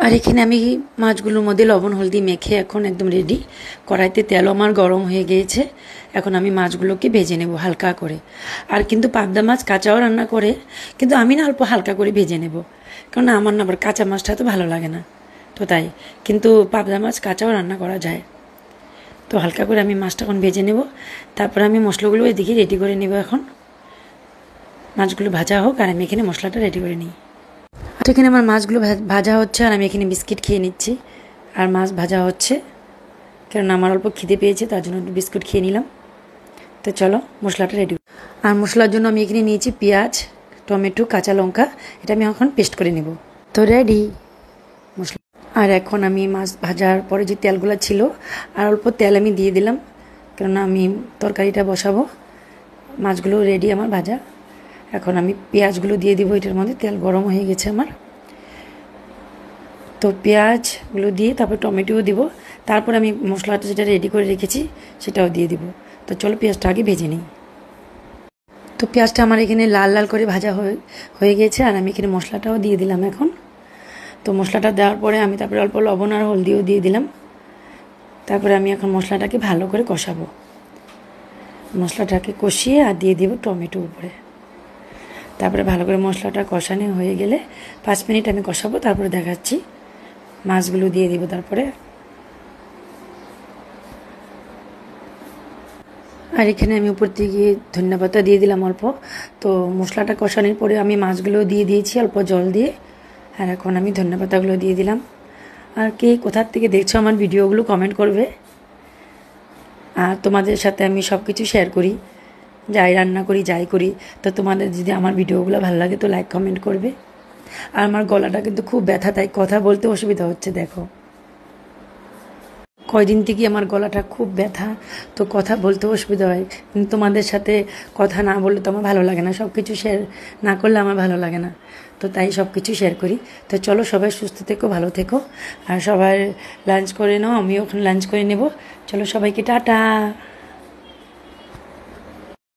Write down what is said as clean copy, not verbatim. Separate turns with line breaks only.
আর এখানে আমি মাছগুলোর মধ্যে লবণ হলদি মেখে এখন একদম রেডি। কড়াইতে তেল আমার গরম হয়ে গিয়েছে। এখন আমি মাছগুলোকে ভেজে নেব হালকা করে। আর কিন্তু পাবদা মাছ কাঁচাও রান্না করে, কিন্তু আমি না অল্প হালকা করে ভেজে নেব, কারণ আমার না আবার কাঁচা মাছটা তো ভালো লাগে না, তো তাই। কিন্তু পাবদা মাছ কাঁচাও রান্না করা যায়। তো হালকা করে আমি মাছটা এখন ভেজে নেব। তারপরে আমি মশলাগুলো এদিকে রেডি করে নেব। এখন মাছগুলো ভাজা হোক আর আমি এখানে মশলাটা রেডি করে নিই। আর এখানে আমার মাছগুলো ভাজা হচ্ছে আর আমি এখানে বিস্কিট খেয়ে নিচ্ছি। আর মাছ ভাজা হচ্ছে, কারণ আমার অল্প খিদে পেয়েছে, তার জন্য একটু বিস্কুট খেয়ে নিলাম। তো চলো মশলাটা রেডি। আর মশলার জন্য আমি এখানে নিয়েছি পেঁয়াজ, টমেটো, কাঁচা লঙ্কা। এটা আমি এখন পেস্ট করে নেব। তো রেডি মশলা। আর এখন আমি মাছ ভাজার পরে যে তেলগুলো ছিল আর অল্প তেল আমি দিয়ে দিলাম, কেননা আমি তরকারিটা বসাবো। মাছগুলো রেডি আমার ভাজা। এখন আমি পেঁয়াজগুলো দিয়ে দিব এটার মধ্যে। তেল গরম হয়ে গেছে আমার। তো পেঁয়াজগুলো দিয়ে তারপর টমেটোও দিব। তারপর আমি মশলাটা যেটা রেডি করে রেখেছি সেটাও দিয়ে দিব। তো চলো পেঁয়াজটা আগে ভেজে নিই। তো পেঁয়াজটা আমার এখানে লাল লাল করে ভাজা হয়ে গেছে আর আমি এখানে মশলাটাও দিয়ে দিলাম এখন। তো মশলাটা দেওয়ার পরে আমি তারপরে অল্প লবণ আর হলদিও দিয়ে দিলাম। তারপরে আমি এখন মশলাটাকে ভালো করে কষাবো। মশলাটাকে কষিয়ে আর দিয়ে দিব টমেটো উপরে। তারপরে ভালো করে মশলাটা কষানো হয়ে গেলে 5 মিনিট আমি কষাবো, তারপরে দেখাচ্ছি। মাছগুলো দিয়ে দিব তারপরে। আর এখানে আমি উপর থেকে ধনিয়া পাতা দিয়ে দিলাম অল্প। তো মশলাটা কষানোর পরে আমি মাছগুলো দিয়ে দিয়েছি অল্প জল দিয়ে। আর এখন আমি ধনিয়া পাতাগুলো দিয়ে দিলাম। আর কে কোথার থেকে দেখছো আমার ভিডিওগুলো কমেন্ট করবে। আর তোমাদের সাথে আমি সব কিছু শেয়ার করি, যাই রান্না করি যাই করি। তো তোমাদের যদি আমার ভিডিওগুলো ভালো লাগে তো লাইক কমেন্ট করবে। আর আমার গলাটা কিন্তু খুব ব্যথা, তাই কথা বলতে অসুবিধা হচ্ছে। দেখো কয়দিন থেকে আমার গলাটা খুব ব্যথা, তো কথা বলতে অসুবিধা হয়। কিন্তু তোমাদের সাথে কথা না বললে তো আমার ভালো লাগে না, সব কিছু শেয়ার না করলে আমার ভালো লাগে না। তো তাই সব কিছু শেয়ার করি। তো চলো সবাই সুস্থ থেকো, ভালো থেকো। আর সবাই লাঞ্চ করে নাও, আমিও ওখানে লাঞ্চ করে নেব। চলো সবাইকে টাটা।